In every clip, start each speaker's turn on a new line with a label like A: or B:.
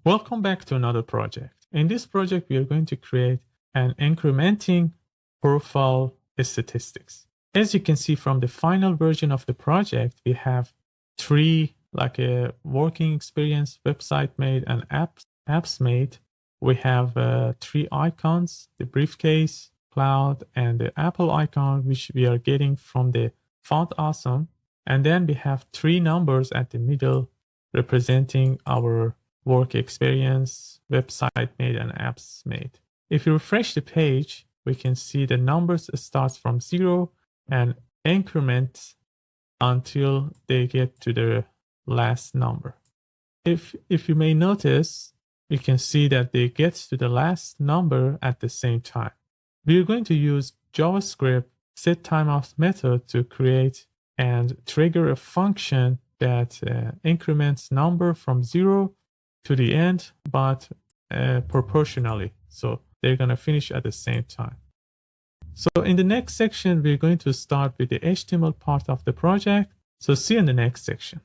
A: Welcome back to another project. In this project, we are going to create an incrementing profile statistics. As you can see from the final version of the project, we have three, like a working experience, website made, and apps made. We have three icons, the briefcase, cloud, and the Apple icon, which we are getting from the font awesome. And then we have three numbers at the middle representing our work experience, website made, and apps made. If you refresh the page, we can see the numbers start from 0 and increment until they get to the last number. If you may notice, you can see that they get to the last number at the same time. We are going to use JavaScript setTimeout method to create and trigger a function that increments number from 0 to the end, but proportionally. So they're going to finish at the same time. So in the next section, we're going to start with the HTML part of the project. So see you in the next section.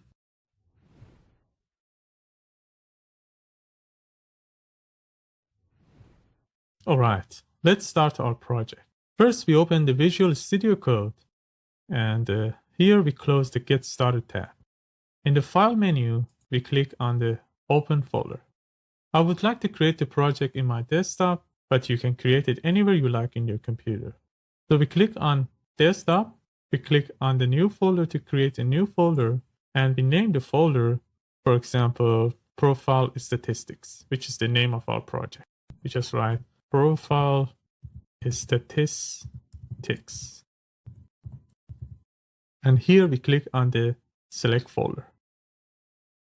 A: All right, let's start our project. First, we open the Visual Studio Code, and here we close the Get Started tab. In the File menu, we click on the Open folder. I would like to create the project in my desktop, but you can create it anywhere you like in your computer. So we click on Desktop, we click on the New folder to create a new folder, and we name the folder, for example, Profile Statistics, which is the name of our project. We just write Profile Statistics. And here we click on the Select folder.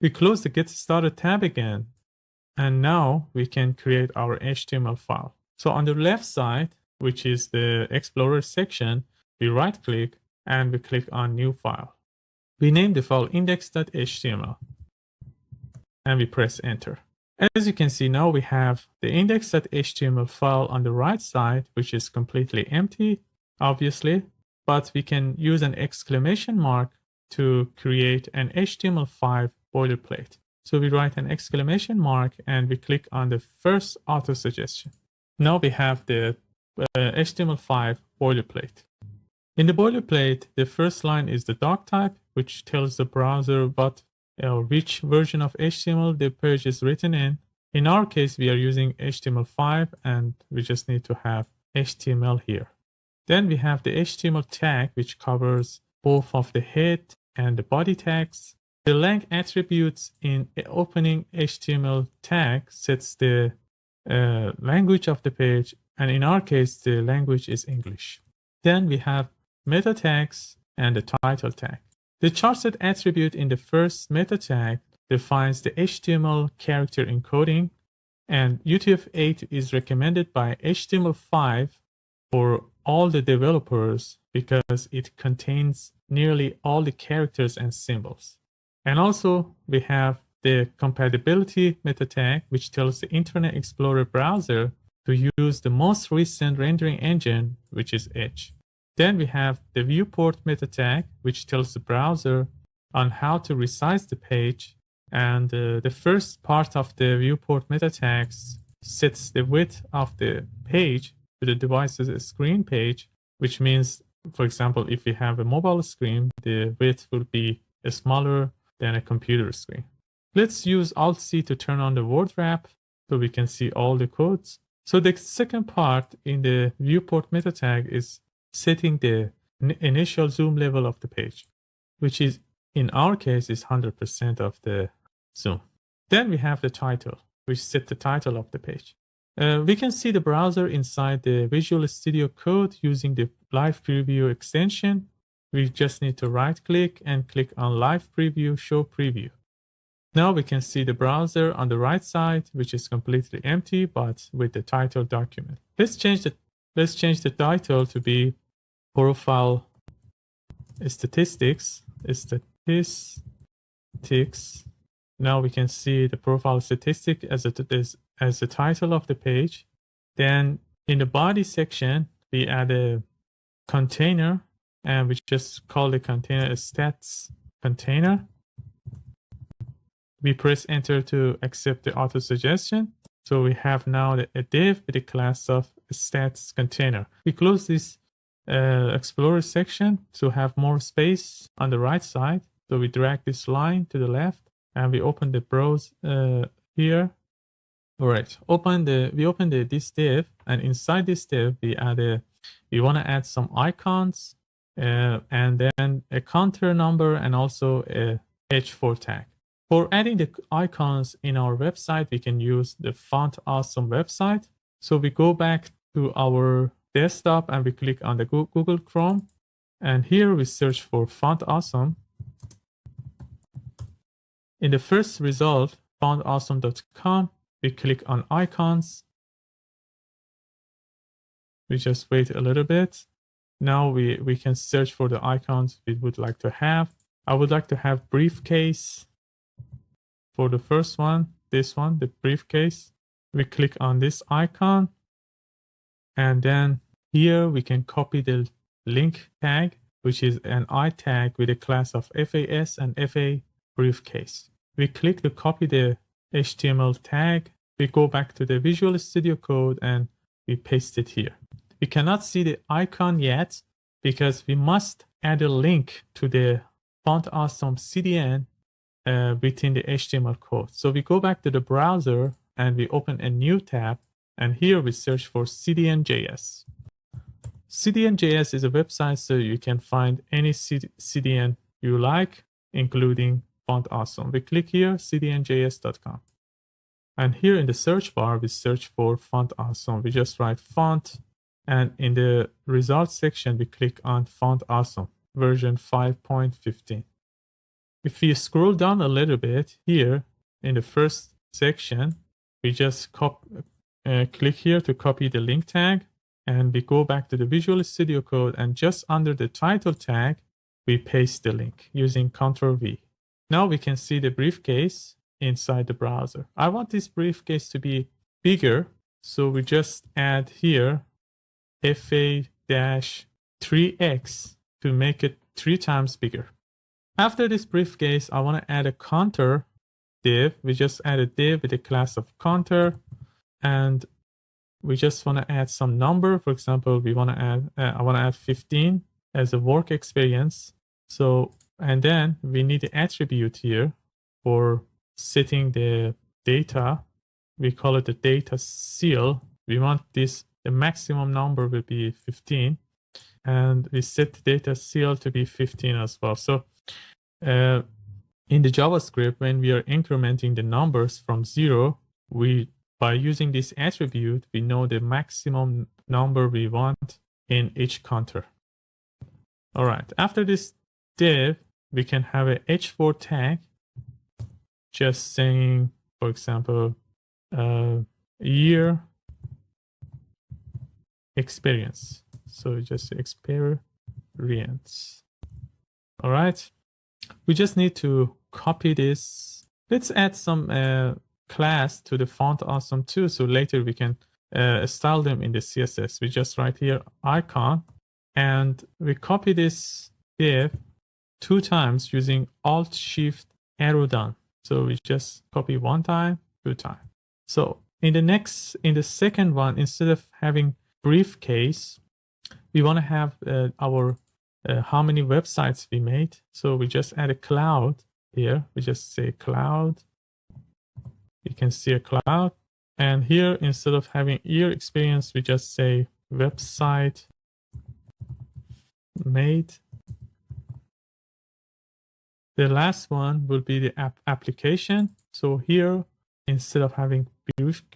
A: We close the Get Started tab again, and now we can create our HTML file. So on the left side, which is the Explorer section, we right click and we click on New File. We name the file index.html and we press Enter. As you can see, now we have the index.html file on the right side, which is completely empty, obviously, but we can use an exclamation mark to create an HTML5 boilerplate. So we write an exclamation mark and we click on the first auto suggestion. Now we have the HTML5 boilerplate. In the boilerplate, the first line is the doc type, which tells the browser which version of HTML the page is written in. In our case, we are using HTML5 and we just need to have HTML here. Then we have the HTML tag, which covers both of the head and the body tags. The length attributes in opening HTML tag sets the language of the page, and in our case, the language is English. Then we have meta tags and the title tag. The charset attribute in the first meta tag defines the HTML character encoding, and UTF-8 is recommended by HTML5 for all the developers because it contains nearly all the characters and symbols. And also we have the compatibility meta tag, which tells the Internet Explorer browser to use the most recent rendering engine, which is Edge. Then we have the viewport meta tag, which tells the browser on how to resize the page. And the first part of the viewport meta tags sets the width of the page to the device's screen page, which means, for example, if we have a mobile screen, the width will be smaller than a computer screen. Let's use Alt-C to turn on the word wrap so we can see all the codes. So the second part in the viewport meta tag is setting the initial zoom level of the page, which is, in our case, is 100% of the zoom. Then we have the title, which set the title of the page. We can see the browser inside the Visual Studio Code using the Live Preview extension. We just need to right-click and click on Live Preview, Show Preview. Now we can see the browser on the right side, which is completely empty, but with the title document. Let's change the title to be Profile Statistics. Now we can see the profile statistic as the title of the page. Then in the body section, we add a container, and we just call the container a stats container. we press enter to accept the auto suggestion. So we have now a div with a class of stats container. We close this Explorer section to have more space on the right side. So we drag this line to the left and we open the browse here. All right, we open this div, and inside this div we want to add some icons and then a counter number and also a h4 tag. For adding the icons in our website, we can use the Font Awesome website. So we go back to our desktop and we click on the Google Chrome, and here we search for Font Awesome. In the first result, fontawesome.com, we click on icons. We just wait a little bit. Now we can search for the icons we would like to have. I would like to have briefcase for the first one, this one, the briefcase. We click on this icon, and then here we can copy the link tag, which is an I tag with a class of FAS and FA briefcase. We click to copy the HTML tag. We go back to the Visual Studio Code and we paste it here. We cannot see the icon yet because we must add a link to the Font Awesome CDN within the HTML code. So we go back to the browser and we open a new tab, and here we search for CDN.js. CDN.js is a website so you can find any CDN you like, including Font Awesome. We click here, cdnjs.com. And here in the search bar, we search for Font Awesome. We just write font, and in the results section, we click on Font Awesome version 5.15. If you scroll down a little bit here in the first section, we just click here to copy the link tag, and we go back to the Visual Studio Code, and just under the title tag, we paste the link using Ctrl V. Now we can see the briefcase inside the browser. I want this briefcase to be bigger, so we just add here FA-3x to make it 3 times bigger. After this briefcase, I want to add a counter div. We just add a div with a class of counter, and we just want to add some number. For example, we want to add, I want to add 15 as a work experience. So, and then we need the attribute here for setting the data. We call it the data seal. We want this, the maximum number will be 15, and we set the data seal to be 15 as well. So in the JavaScript, when we are incrementing the numbers from 0, by using this attribute, we know the maximum number we want in each counter. All right, after this div, we can have a h4 tag, just saying, for example, year experience. So just experience. All right. We just need to copy this. Let's add some class to the Font Awesome too, so later we can style them in the CSS. We just write here icon, and we copy this div 2 times using Alt-Shift arrow down. So we just copy 1 time, 2 times. So in the second one, instead of having briefcase, we want to have our how many websites we made. So we just add a cloud here. We just say cloud. You can see a cloud. And here, instead of having year experience, we just say website made. The last one will be the application. So here, instead of having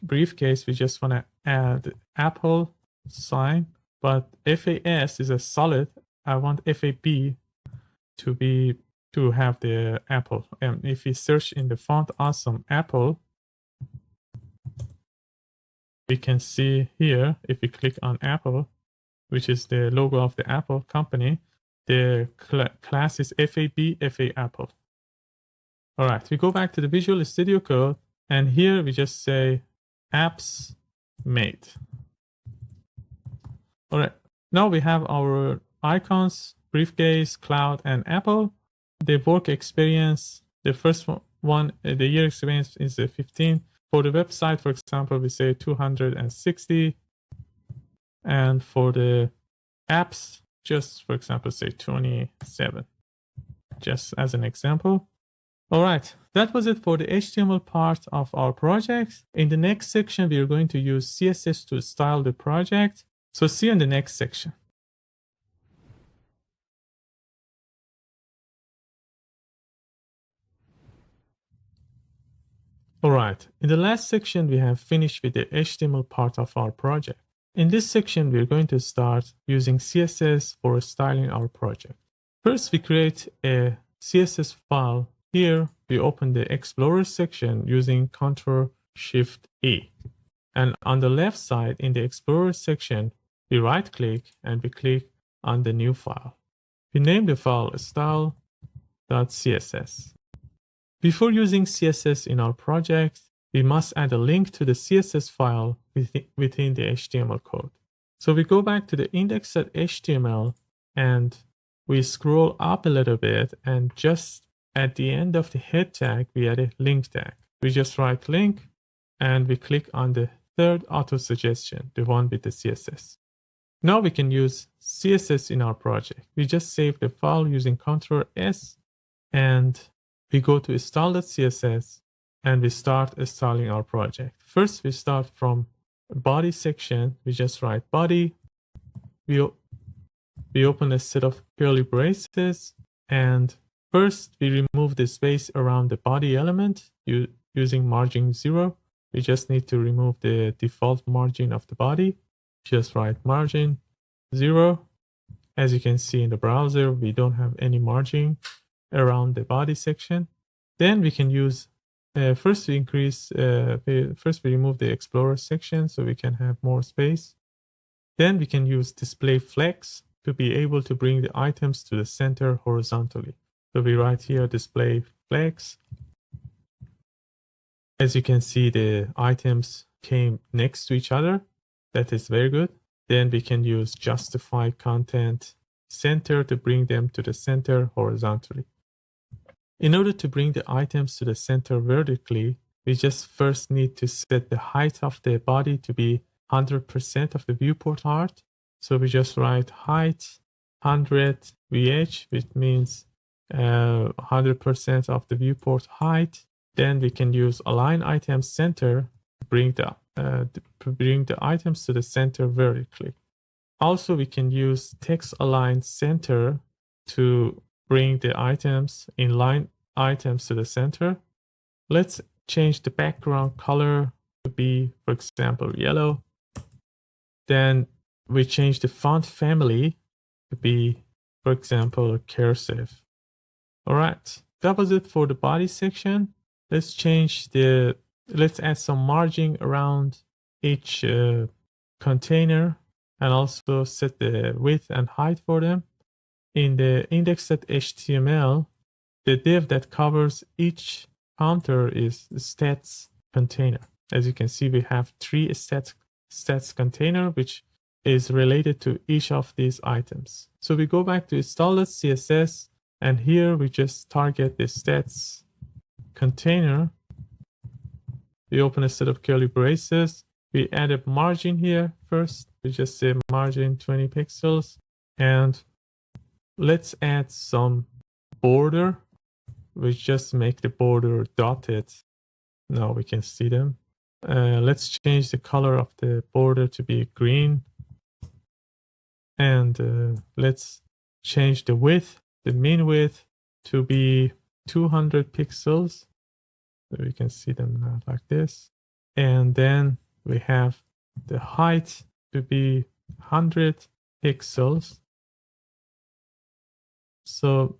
A: briefcase, we just want to add Apple sign, but FAS is a solid. I want FAB to have the Apple. And if we search in the Font Awesome Apple, we can see here, if we click on Apple, which is the logo of the Apple company, the class is FAB, FA Apple. All right, we go back to the Visual Studio Code, and here we just say apps made. All right, now we have our icons, briefcase, cloud, and Apple. The work experience, the first one, the year experience is 15. For the website, for example, we say 260. And for the apps, just for example, say 27, just as an example. All right, that was it for the HTML part of our project. In the next section, we are going to use CSS to style the project. So see you in the next section. All right, in the last section, we have finished with the HTML part of our project. In this section, we're going to start using CSS for styling our project. First, we create a CSS file. Here, we open the Explorer section using Ctrl-Shift-E. And on the left side, in the Explorer section, we right-click and we click on the new file. We name the file style.css. Before using CSS in our project, we must add a link to the CSS file within the HTML code. So we go back to the index.html and we scroll up a little bit, and just at the end of the head tag, we add a link tag. We just write link and we click on the third auto suggestion, the one with the CSS. Now we can use CSS in our project. We just save the file using Ctrl-S and we go to style.css and we start styling our project. First, we start from body section. We just write body. We open a set of curly braces, and first we remove the space around the body element using margin 0. We just need to remove the default margin of the body. Just write margin 0. As you can see in the browser, we don't have any margin around the body section. Then we can use first we remove the Explorer section so we can have more space. Then we can use display flex to be able to bring the items to the center horizontally. So we write here display flex. As you can see, the items came next to each other. That is very good. Then we can use justify content center to bring them to the center horizontally. In order to bring the items to the center vertically, we just first need to set the height of the body to be 100% of the viewport height. So we just write height 100 VH, which means 100% of the viewport height. Then we can use align item center to bring the items to the center vertically. Also, we can use text align center to bring the items, inline items to the center. Let's change the background color to be, for example, yellow. Then we change the font family to be, for example, cursive. All right, that was it for the body section. Let's add some margin around each container and also set the width and height for them. In the index.html, the div that covers each counter is the stats container. As you can see, we have 3 stats container, which is related to each of these items. So we go back to style.css, and here we just target the stats container. We open a set of curly braces. We add a margin here first. We just say margin 20 pixels. And let's add some border. We just make the border dotted. Now we can see them. Let's change the color of the border to be green. And let's change the width, the mean width, to be 200 pixels. So we can see them now like this. And then we have the height to be 100 pixels. So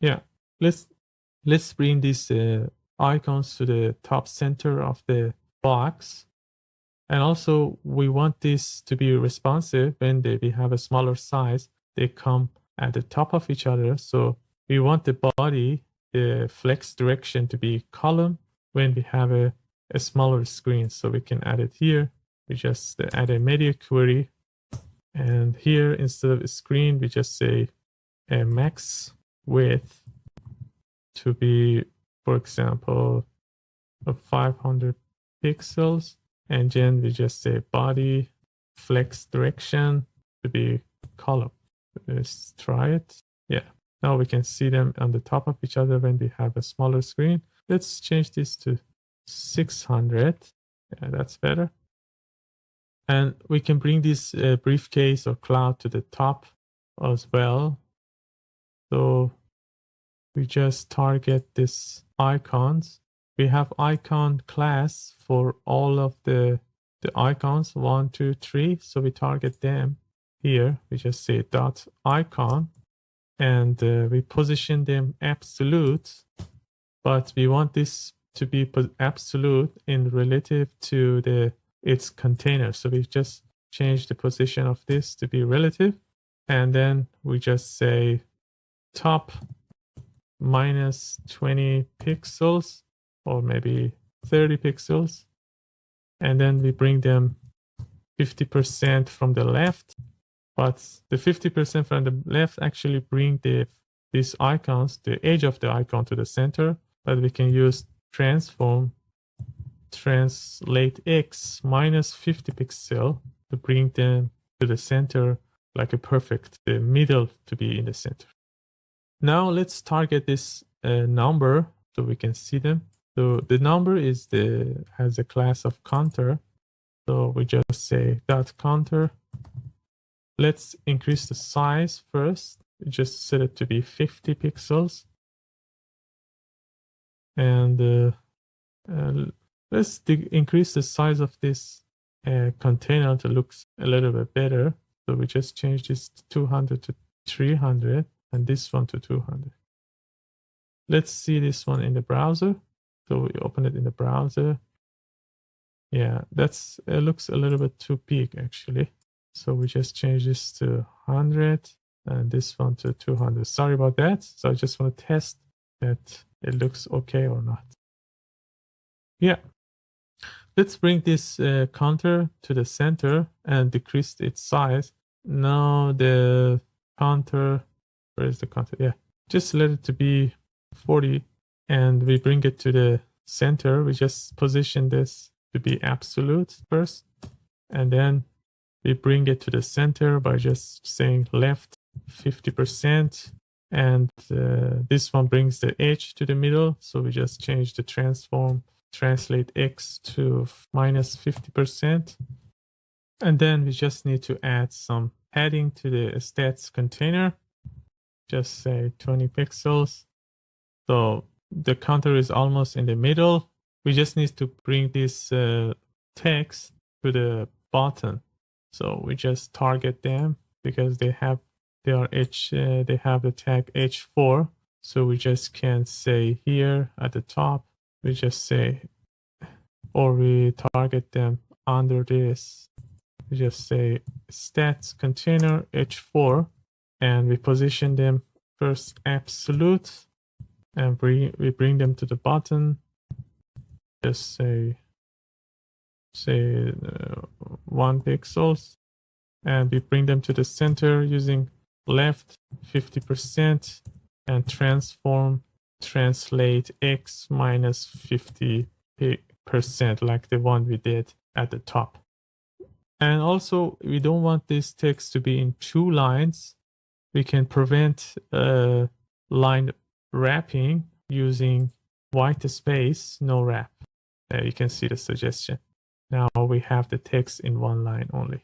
A: yeah, let's bring these icons to the top center of the box. And also we want this to be responsive when we have a smaller size. They come at the top of each other. So we want the body, the flex direction to be column when we have a smaller screen. So we can add it here. We just add a media query. And here, instead of a screen, we just say a max width to be, for example, 500 pixels. And then we just say body flex direction to be column. Let's try it. Yeah, now we can see them on the top of each other when we have a smaller screen. Let's change this to 600. Yeah, that's better. And we can bring this briefcase or cloud to the top as well. So we just target this icons. We have icon class for all of the icons, 1, 2, 3. So we target them here. We just say dot icon, and we position them absolute, but we want this to be absolute in relative to its container. So we just change the position of this to be relative, and then we just say top minus 20 pixels, or maybe 30 pixels. And then we bring them 50% from the left. But the 50% from the left actually bring these icons, the edge of the icon to the center. But we can use transform translate x minus 50 pixel to bring them to the center, like a perfect, the middle to be in the center. Now let's target this number so we can see them. So the number has a class of counter. So we just say dot counter. Let's increase the size first. We just set it to be 50 pixels. And let's increase the size of this container to look a little bit better. So we just change this to 200 to 300. And this one to 200. Let's see this one in the browser. So we open it in the browser. Yeah, that's looks a little bit too big actually. So we just change this to 100 and this one to 200. Sorry about that. So I just want to test that it looks okay or not. Yeah. Let's bring this counter to the center and decrease its size. Now the counter, where is the counter? Yeah, just let it to be 40 and we bring it to the center. We just position this to be absolute first, and then we bring it to the center by just saying left 50%, and this one brings the edge to the middle. So we just change the transform translate x to minus 50%, and then we just need to add some padding to the stats container. Just say 20 pixels. So the counter is almost in the middle. We just need to bring this text to the bottom. So we just target them because they have the tag h4. So we just can say here at the top, we just say, or we target them under this. We just say stats container h4. And we position them first absolute, and we bring them to the bottom. Just say 1 pixels, and we bring them to the center using left 50% and transform translate x minus 50% like the one we did at the top. And also we don't want this text to be in 2 lines. We can prevent line wrapping using white space, no wrap. You can see the suggestion. Now we have the text in 1 line only.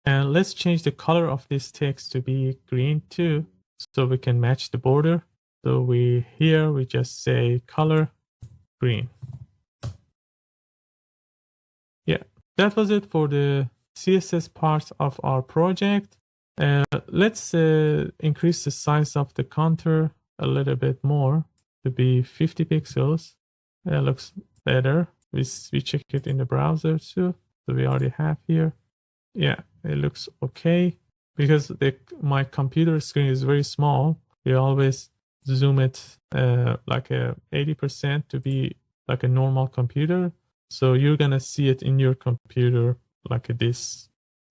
A: And let's change the color of this text to be green too, so we can match the border. So we just say color green. Yeah, that was it for the CSS part of our project. Let's increase the size of the counter a little bit more to be 50 pixels. It looks better. We check it in the browser too. So we already have here. Yeah, it looks okay. Because my computer screen is very small, we always zoom it like a 80% to be like a normal computer. So you're gonna see it in your computer like this,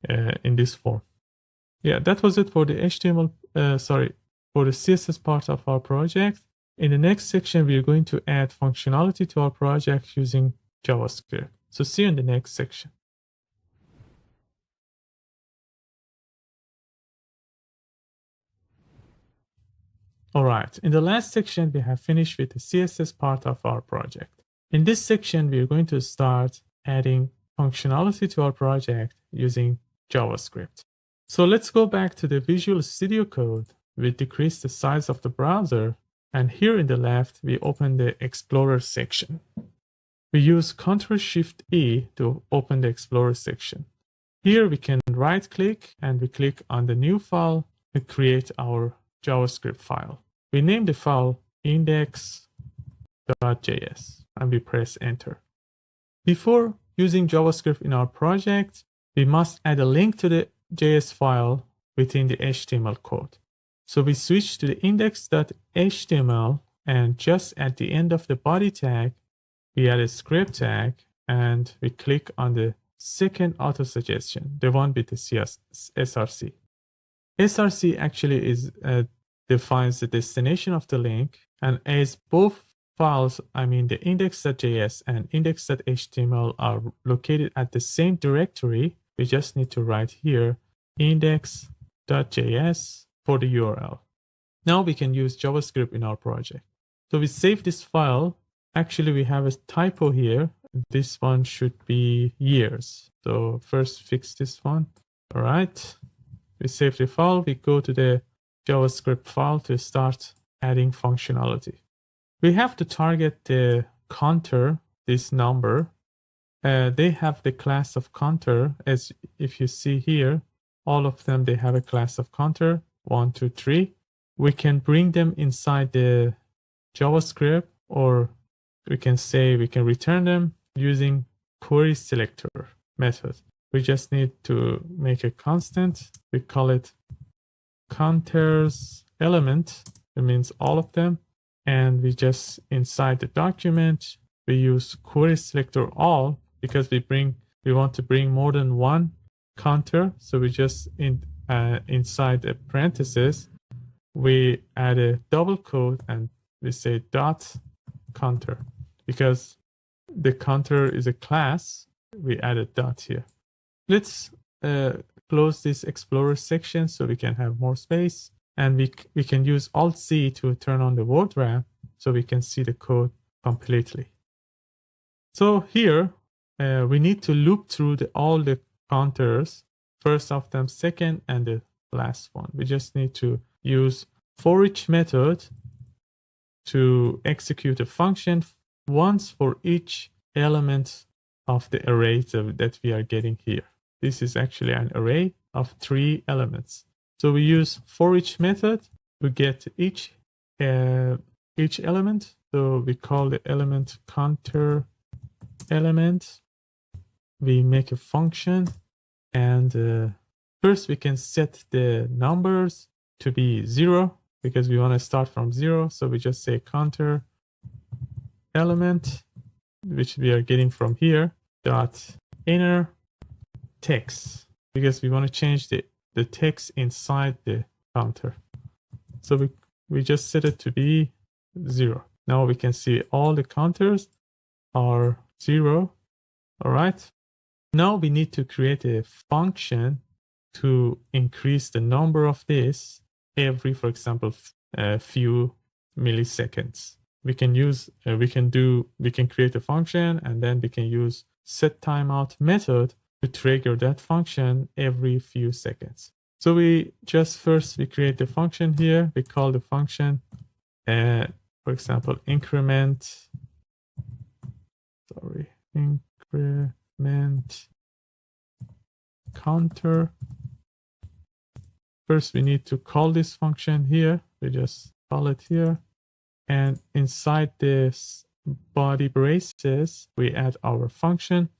A: in this form. Yeah, that was it for the HTML, for the CSS part of our project. In the next section, we are going to add functionality to our project using JavaScript. So see you in the next section. All right, in the last section, we have finished with the CSS part of our project. In this section, we are going to start adding functionality to our project using JavaScript. So let's go back to the Visual Studio Code. We decrease the size of the browser, and here in the left, we open the Explorer section. We use Ctrl-Shift-E to open the Explorer section. Here we can right-click and we click on the new file to create our JavaScript file. We name the file index.js and we press enter. Before using JavaScript in our project, we must add a link to the JS file within the HTML code. So we switch to the index.html, and just at the end of the body tag, we add a script tag and we click on the second auto suggestion, the one with the src. src actually defines the destination of the link, and as both files, I mean the index.js and index.html are located at the same directory, we just need to write here index.js for the URL. Now we can use JavaScript in our project. So we save this file. Actually, we have a typo here. This one should be years. So first fix this one. All right. We save the file. We go to the JavaScript file to start adding functionality. We have to target the counter, this number. They have the class of counter, as if you see here, all of them, they have a class of counter, 1, 2, 3. We can bring them inside the JavaScript, or we can say we can return them using query selector method. We just need to make a constant. We call it counters element. It means all of them. And we just inside the document, we use query selector all because we want to bring more than one counter. So we just inside a parenthesis, we add a double quote and we say dot counter. Because the counter is a class, we add a dot here. Let's close this Explorer section so we can have more space. And we can use Alt-C to turn on the word wrap so we can see the code completely. So here, we need to loop through all the counters, first of them, second, and the last one. We just need to use for each method to execute a function once for each element of the array that we are getting here. This is actually an array of 3 elements. So we use for each method to get each element. So we call the element counter element. We make a function, and first we can set the numbers to be 0 because we want to start from 0. So we just say counter element, which we are getting from here, dot inner text, because we want to change the text inside the counter. So we just set it to be 0. Now we can see all the counters are 0. All right. Now we need to create a function to increase the number of this every, for example, a few milliseconds. We can create a function, and then we can use set timeout method to trigger that function every few seconds. So we create the function here. We call the function, for example, increment counter. First, we need to call this function here. We just call it here. And inside this body braces, we add our function.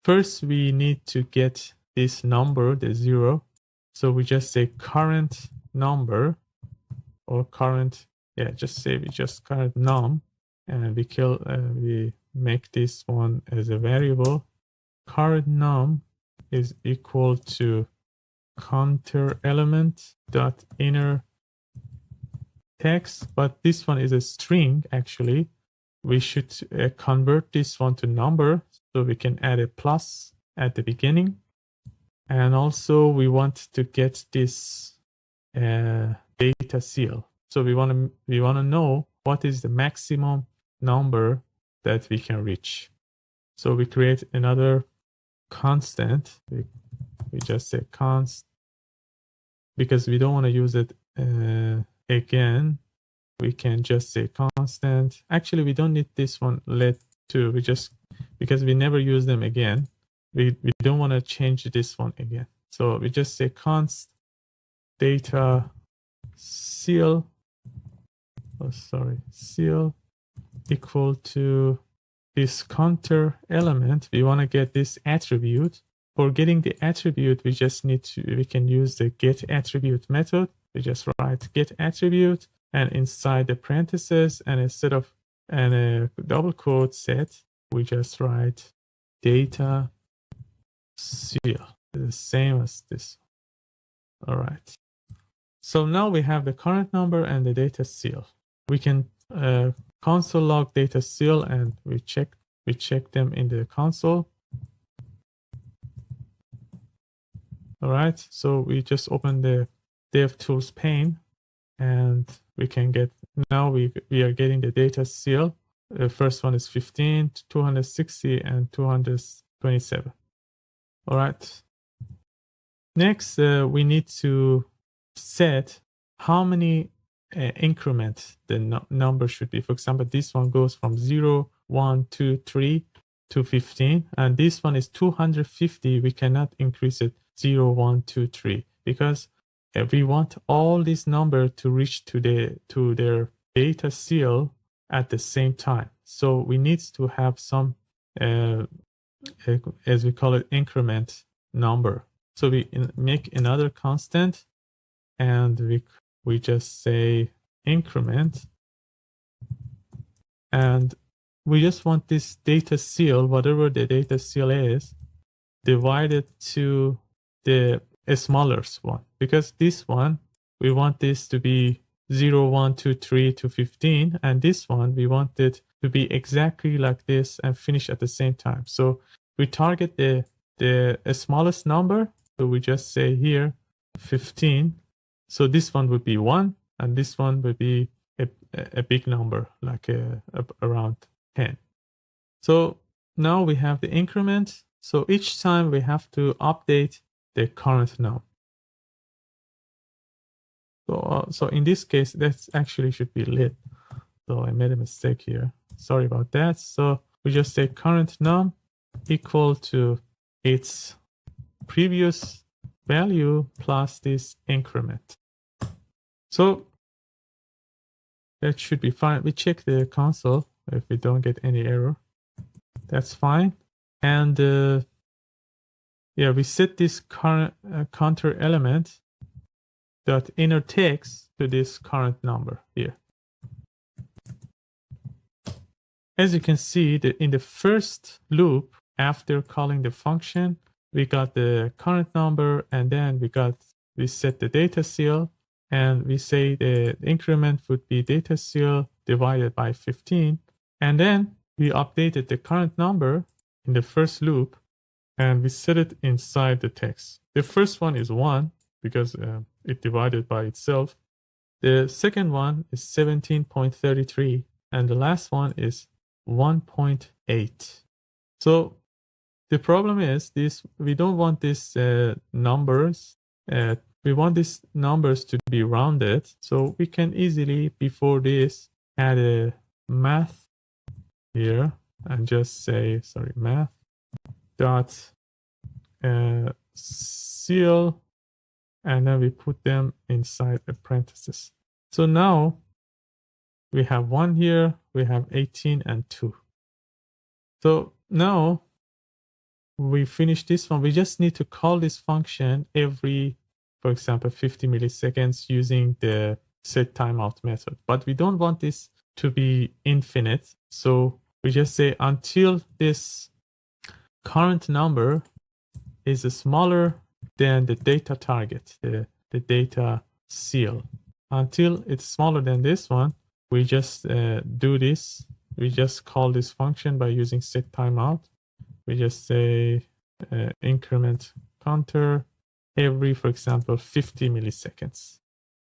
A: First, we need to get this number, the 0. So we just say current number, or current, just say current num, and we make this one as a variable. Current num is equal to counter element dot inner text, but this one is a string actually. We should convert this one to number, so we can add a plus at the beginning. And also we want to get this data seal. So we want to know what is the maximum number that we can reach. So we create another constant. We just say const, because we don't want to use it again. We can just say constant. Actually, we don't need this one let to. We just, because we never use them again, we don't want to change this one again. So we just say const data seal. Oh, sorry, seal equal to this counter element. We want to get this attribute. For getting the attribute, we just need to, we can use the get attribute method. We just write get attribute, and inside the parentheses, and instead of a double quote set, we just write data seal, the same as this. All right. So now we have the current number and the data seal. We can console log data seal, and we check them in the console. All right. So we just open the DevTools pane, and we can get, now we are getting the data seal. The first one is 15, 260, and 227. All right. Next, we need to set how many increment the number should be. For example, this one goes from 0, 1, 2, 3 to 15, and this one is 250. We cannot increase it 0, 1, 2, 3 because we want all these numbers to reach to their data seal at the same time. So we need to have some, as we call it, increment number. So we make another constant, and we just say increment, and we just want this data seal, whatever the data seal is, divided to the smallest one, because this one, we want this to be 0, 1, 2, 3 to 15, and this one, we want it to be exactly like this and finish at the same time. So we target the smallest number, so we just say here 15. So this one would be 1, and this one would be a big number, like around 10. So now we have the increment. So each time we have to update the current num. So in this case, that actually should be lit. So I made a mistake here. Sorry about that. So we just say current num equal to its previous value plus this increment. So that should be fine. We check the console if we don't get any error. That's fine. And yeah, we set this current counter element dot inner text to this current number here. As you can see, in the first loop, after calling the function, we got the current number, and then we set the data seal, and we say the increment would be data seal divided by 15. And then we updated the current number in the first loop, and we set it inside the text. The first one is 1 because it divided by itself. The second one is 17.33, and the last one is 1.8. So the problem is this: we don't want these numbers. We want these numbers to be rounded. So we can easily, before this, add a math here and just say, sorry, math dot seal, and then we put them inside the parentheses. So now we have 1 here, we have 18 and 2. So now we finish this one. We just need to call this function every, for example, 50 milliseconds using the set timeout method. But we don't want this to be infinite. So we just say until this current number is smaller than the data target, the data seal. until it's smaller than this one, we just do this. We just call this function by using set timeout. We just say increment counter every, for example, 50 milliseconds.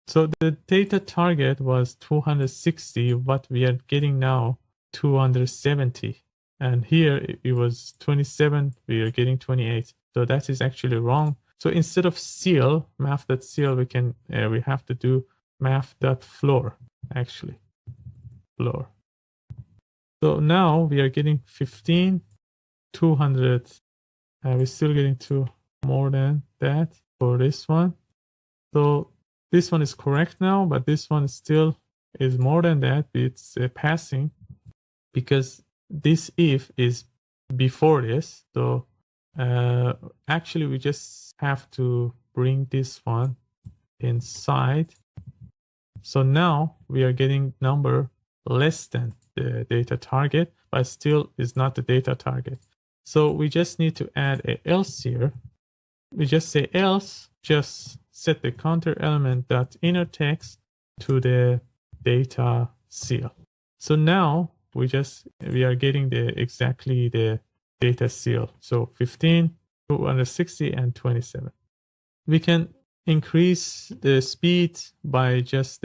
A: So the data target was 260. What we are getting now, 270. And here it was 27. We are getting 28. So that is actually wrong. So instead of ceil, math.ceil, we have to do math.floor, actually, floor. So now we are getting 15, 200. We're still getting to more than that for this one. So this one is correct now, but this one still is more than that. It's passing because this if is before this. So actually, we just have to bring this one inside. So now we are getting number less than the data target, but still is not the data target. So we just need to add a else here. We just say else, just set the counter element dot inner text to the data ceil. So now we are getting exactly the data ceil. So 15, 260, and 27. We can increase the speed by just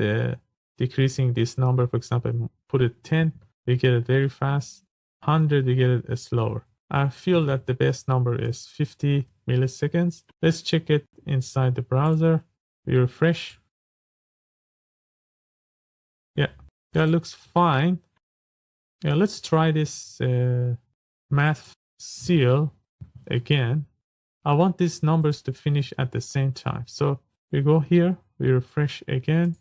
A: decreasing this number. For example, put it 10, we get it very fast. 100, we get it slower. I feel that the best number is 50 milliseconds. Let's check it inside the browser. We refresh. Yeah, that looks fine. Yeah, let's try this math ceil again. I want these numbers to finish at the same time. So we go here, we refresh again.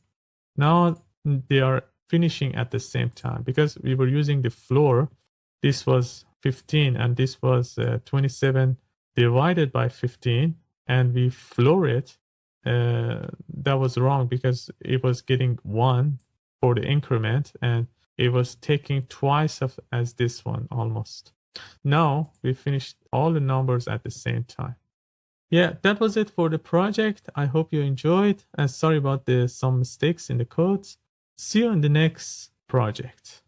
A: Now they are finishing at the same time because we were using the floor. This was 15 and this was 27 divided by 15, and we floor it. That was wrong because it was getting 1 for the increment and it was taking twice as this one almost. Now we finished all the numbers at the same time. Yeah, that was it for the project. I hope you enjoyed, and sorry about some mistakes in the codes. See you in the next project.